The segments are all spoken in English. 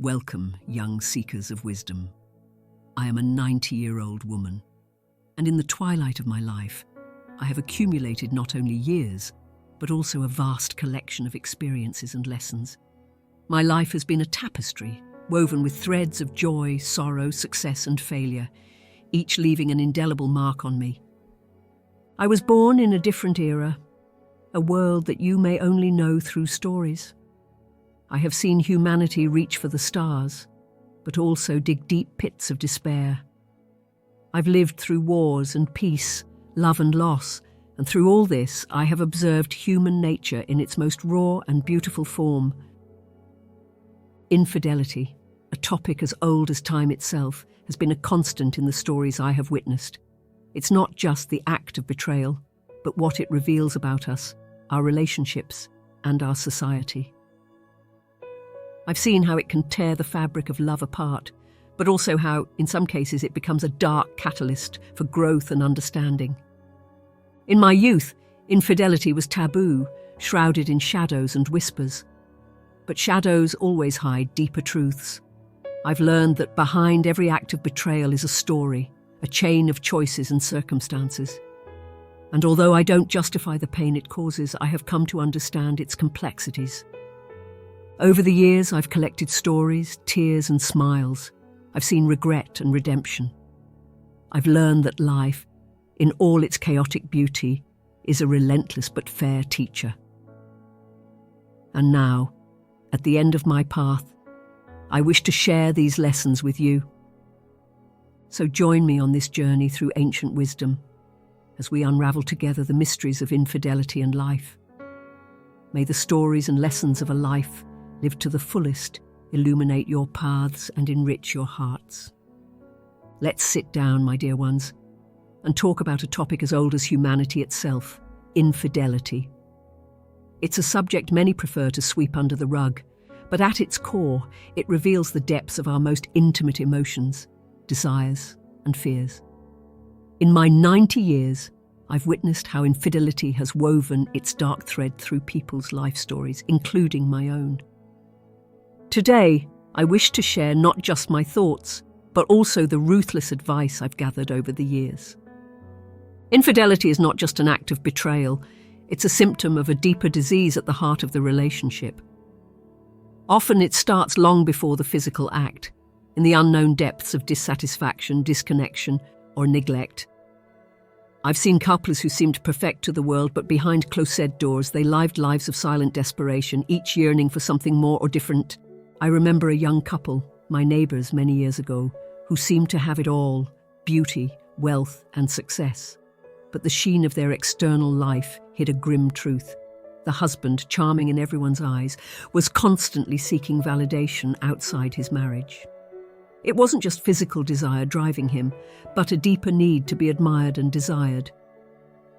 Welcome, young seekers of wisdom. I am a 90-year-old woman, and in the twilight of my life, I have accumulated not only years, but also a vast collection of experiences and lessons. My life has been a tapestry, woven with threads of joy, sorrow, success, and failure, each leaving an indelible mark on me. I was born in a different era, a world that you may only know through stories. I have seen humanity reach for the stars, but also dig deep pits of despair. I've lived through wars and peace, love and loss, and through all this I have observed human nature in its most raw and beautiful form. Infidelity, a topic as old as time itself, has been a constant in the stories I have witnessed. It's not just the act of betrayal, but what it reveals about us, our relationships, and our society. I've seen how it can tear the fabric of love apart, but also how, in some cases, it becomes a dark catalyst for growth and understanding. In my youth, infidelity was taboo, shrouded in shadows and whispers. But shadows always hide deeper truths. I've learned that behind every act of betrayal is a story, a chain of choices and circumstances. And although I don't justify the pain it causes, I have come to understand its complexities. Over the years, I've collected stories, tears and smiles. I've seen regret and redemption. I've learned that life, in all its chaotic beauty, is a relentless but fair teacher. And now, at the end of my path, I wish to share these lessons with you. So join me on this journey through ancient wisdom as we unravel together the mysteries of infidelity and life. May the stories and lessons of a life lived to the fullest illuminate your paths and enrich your hearts. Let's sit down, my dear ones, and talk about a topic as old as humanity itself, infidelity. It's a subject many prefer to sweep under the rug, but at its core, it reveals the depths of our most intimate emotions, desires, and fears. In my 90 years, I've witnessed how infidelity has woven its dark thread through people's life stories, including my own. Today, I wish to share not just my thoughts, but also the ruthless advice I've gathered over the years. Infidelity is not just an act of betrayal, it's a symptom of a deeper disease at the heart of the relationship. Often it starts long before the physical act, in the unknown depths of dissatisfaction, disconnection, or neglect. I've seen couples who seemed perfect to the world, but behind closed doors they lived lives of silent desperation, each yearning for something more or different. I remember a young couple, my neighbours many years ago, who seemed to have it all: beauty, wealth, and success. But the sheen of their external life hid a grim truth. The husband, charming in everyone's eyes, was constantly seeking validation outside his marriage. It wasn't just physical desire driving him, but a deeper need to be admired and desired.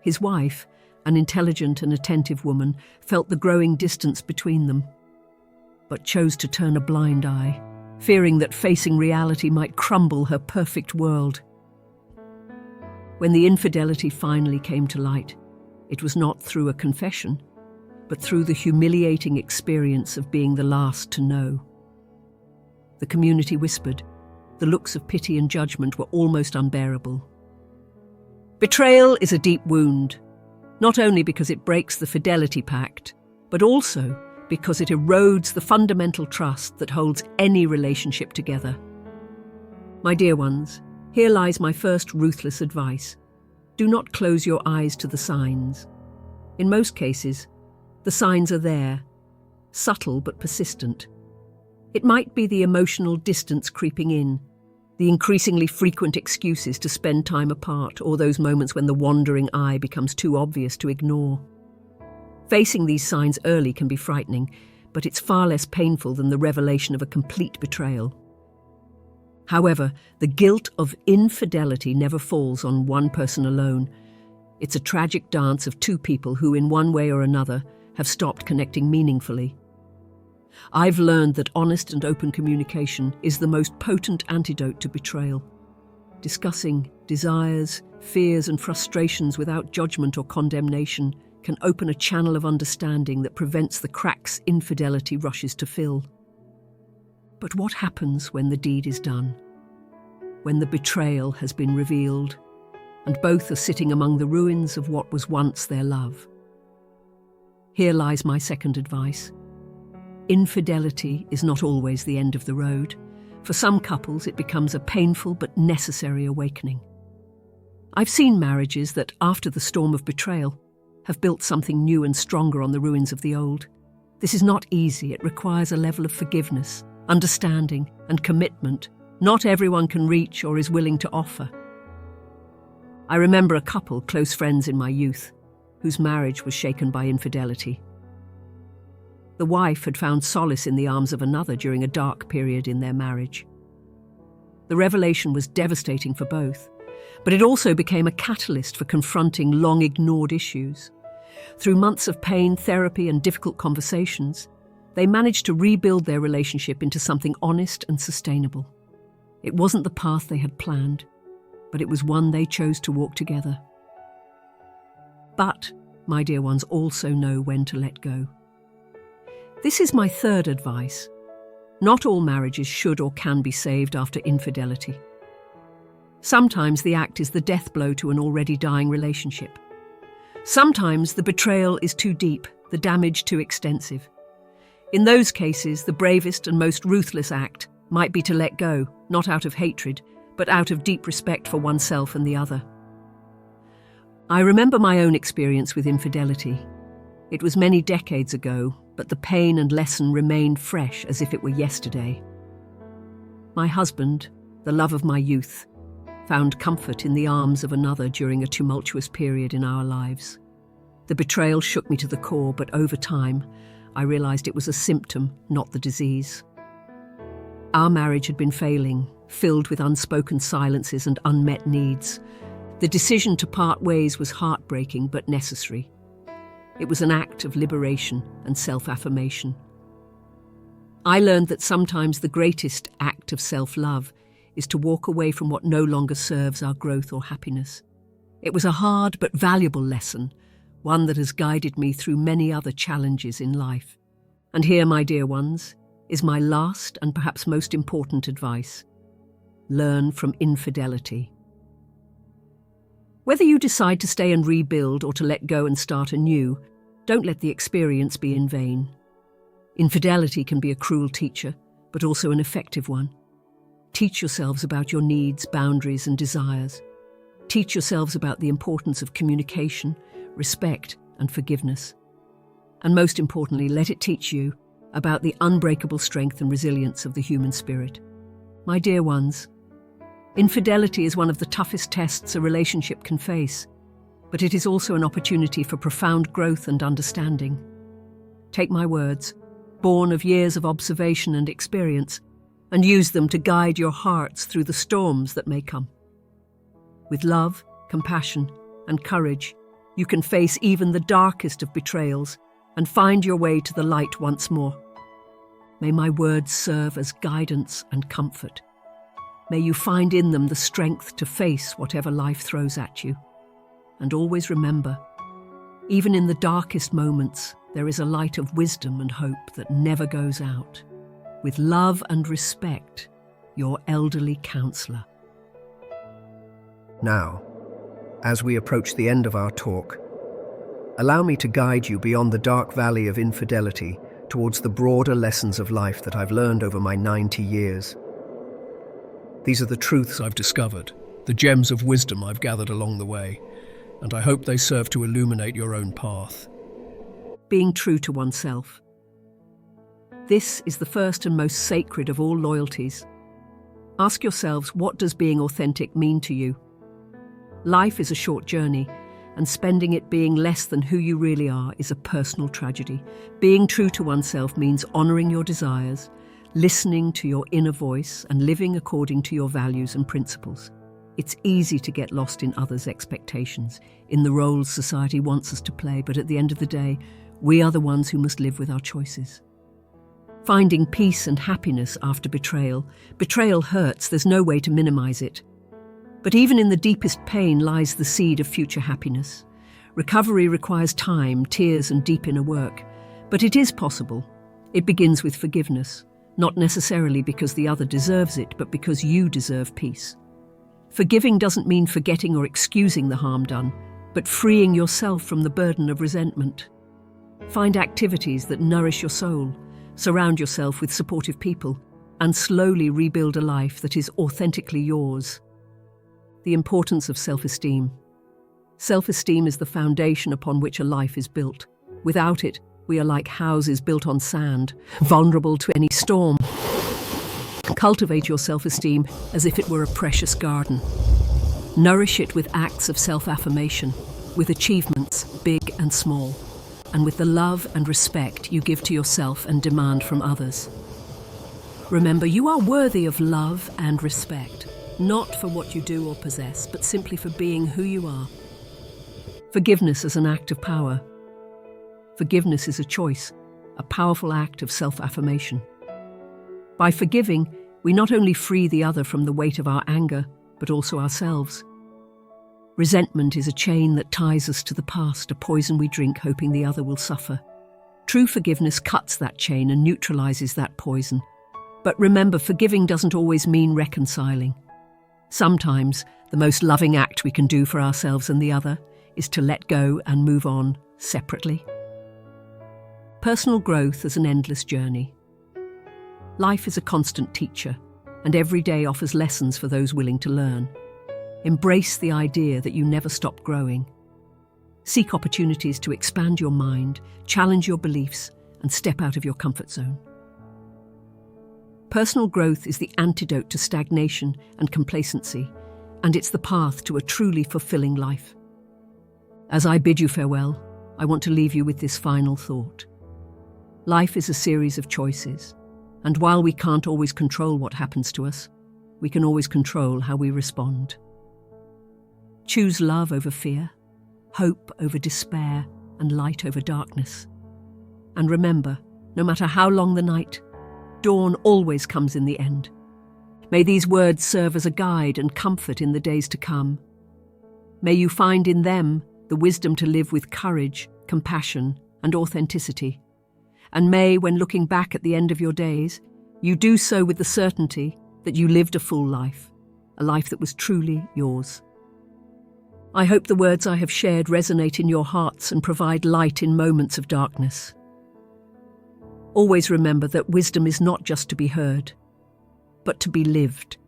His wife, an intelligent and attentive woman, felt the growing distance between them, but chose to turn a blind eye, fearing that facing reality might crumble her perfect world. When the infidelity finally came to light, it was not through a confession, but through the humiliating experience of being the last to know. The community whispered. The looks of pity and judgment were almost unbearable. Betrayal is a deep wound, not only because it breaks the fidelity pact, but also because it erodes the fundamental trust that holds any relationship together. My dear ones, here lies my first ruthless advice. Do not close your eyes to the signs. In most cases, the signs are there, subtle but persistent. It might be the emotional distance creeping in, the increasingly frequent excuses to spend time apart, or those moments when the wandering eye becomes too obvious to ignore. Facing these signs early can be frightening, but it's far less painful than the revelation of a complete betrayal. However, the guilt of infidelity never falls on one person alone. It's a tragic dance of two people who, in one way or another, have stopped connecting meaningfully. I've learned that honest and open communication is the most potent antidote to betrayal. Discussing desires, fears, and frustrations without judgment or condemnation can open a channel of understanding that prevents the cracks infidelity rushes to fill. But what happens when the deed is done? When the betrayal has been revealed, and both are sitting among the ruins of what was once their love? Here lies my second advice. Infidelity is not always the end of the road. For some couples, it becomes a painful but necessary awakening. I've seen marriages that, after the storm of betrayal, have built something new and stronger on the ruins of the old. This is not easy. It requires a level of forgiveness, understanding, and commitment not everyone can reach or is willing to offer. I remember a couple, close friends in my youth, whose marriage was shaken by infidelity. The wife had found solace in the arms of another during a dark period in their marriage. The revelation was devastating for both, but it also became a catalyst for confronting long-ignored issues. Through months of pain, therapy, and difficult conversations, they managed to rebuild their relationship into something honest and sustainable. It wasn't the path they had planned, but it was one they chose to walk together. But, my dear ones, also know when to let go. This is my third advice. Not all marriages should or can be saved after infidelity. Sometimes the act is the death blow to an already dying relationship. Sometimes the betrayal is too deep, the damage too extensive. In those cases, the bravest and most ruthless act might be to let go, not out of hatred, but out of deep respect for oneself and the other. I remember my own experience with infidelity. It was many decades ago, but the pain and lesson remained fresh as if it were yesterday. My husband, the love of my youth, found comfort in the arms of another during a tumultuous period in our lives. The betrayal shook me to the core, but over time, I realized it was a symptom, not the disease. Our marriage had been failing, filled with unspoken silences and unmet needs. The decision to part ways was heartbreaking but necessary. It was an act of liberation and self-affirmation. I learned that sometimes the greatest act of self-love is to walk away from what no longer serves our growth or happiness. It was a hard but valuable lesson, one that has guided me through many other challenges in life. And here, my dear ones, is my last and perhaps most important advice. Learn from infidelity. Whether you decide to stay and rebuild or to let go and start anew, don't let the experience be in vain. Infidelity can be a cruel teacher, but also an effective one. Teach yourselves about your needs, boundaries, and desires. Teach yourselves about the importance of communication, respect, and forgiveness. And most importantly, let it teach you about the unbreakable strength and resilience of the human spirit. My dear ones, infidelity is one of the toughest tests a relationship can face, but it is also an opportunity for profound growth and understanding. Take my words, born of years of observation and experience, and use them to guide your hearts through the storms that may come. With love, compassion, and courage, you can face even the darkest of betrayals and find your way to the light once more. May my words serve as guidance and comfort. May you find in them the strength to face whatever life throws at you. And always remember, even in the darkest moments, there is a light of wisdom and hope that never goes out. With love and respect, your elderly counselor. Now, as we approach the end of our talk, allow me to guide you beyond the dark valley of infidelity towards the broader lessons of life that I've learned over my 90 years. These are the truths I've discovered, the gems of wisdom I've gathered along the way, and I hope they serve to illuminate your own path. Being true to oneself. This is the first and most sacred of all loyalties. Ask yourselves, what does being authentic mean to you? Life is a short journey, and spending it being less than who you really are is a personal tragedy. Being true to oneself means honouring your desires, listening to your inner voice, and living according to your values and principles. It's easy to get lost in others' expectations, in the roles society wants us to play, but at the end of the day, we are the ones who must live with our choices. Finding peace and happiness after betrayal. Betrayal hurts, there's no way to minimise it. But even in the deepest pain lies the seed of future happiness. Recovery requires time, tears, and deep inner work. But it is possible. It begins with forgiveness, not necessarily because the other deserves it, but because you deserve peace. Forgiving doesn't mean forgetting or excusing the harm done, but freeing yourself from the burden of resentment. Find activities that nourish your soul, surround yourself with supportive people, and slowly rebuild a life that is authentically yours. The importance of self-esteem. Self-esteem is the foundation upon which a life is built. Without it, we are like houses built on sand, vulnerable to any storm. Cultivate your self-esteem as if it were a precious garden. Nourish it with acts of self-affirmation, with achievements, big and small, and with the love and respect you give to yourself and demand from others. Remember, you are worthy of love and respect, not for what you do or possess, but simply for being who you are. Forgiveness as an act of power. Forgiveness is a choice, a powerful act of self-affirmation. By forgiving, we not only free the other from the weight of our anger, but also ourselves. Resentment is a chain that ties us to the past, a poison we drink hoping the other will suffer. True forgiveness cuts that chain and neutralizes that poison. But remember, forgiving doesn't always mean reconciling. Sometimes, the most loving act we can do for ourselves and the other is to let go and move on separately. Personal growth is an endless journey. Life is a constant teacher, and every day offers lessons for those willing to learn. Embrace the idea that you never stop growing. Seek opportunities to expand your mind, challenge your beliefs, and step out of your comfort zone. Personal growth is the antidote to stagnation and complacency, and it's the path to a truly fulfilling life. As I bid you farewell, I want to leave you with this final thought. Life is a series of choices, and while we can't always control what happens to us, we can always control how we respond. Choose love over fear, hope over despair, and light over darkness. And remember, no matter how long the night, dawn always comes in the end. May these words serve as a guide and comfort in the days to come. May you find in them the wisdom to live with courage, compassion, and authenticity. And may, when looking back at the end of your days, you do so with the certainty that you lived a full life, a life that was truly yours. I hope the words I have shared resonate in your hearts and provide light in moments of darkness. Always remember that wisdom is not just to be heard, but to be lived.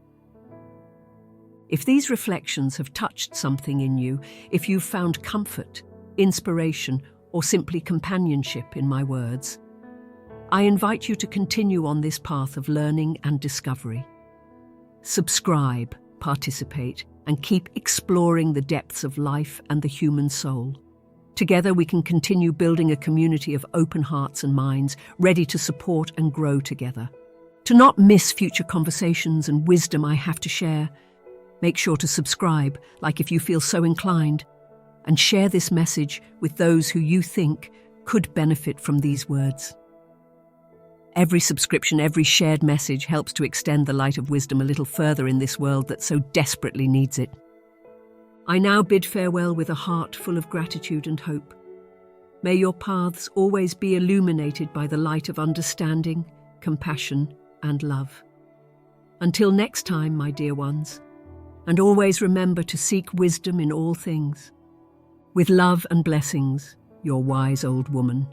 If these reflections have touched something in you, if you've found comfort, inspiration, or simply companionship in my words, I invite you to continue on this path of learning and discovery. Subscribe, participate, and keep exploring the depths of life and the human soul. Together we can continue building a community of open hearts and minds, ready to support and grow together. To not miss future conversations and wisdom I have to share, make sure to subscribe, like if you feel so inclined, and share this message with those who you think could benefit from these words. Every subscription, every shared message helps to extend the light of wisdom a little further in this world that so desperately needs it. I now bid farewell with a heart full of gratitude and hope. May your paths always be illuminated by the light of understanding, compassion, and love. Until next time, my dear ones, and always remember to seek wisdom in all things. With love and blessings, your wise old woman.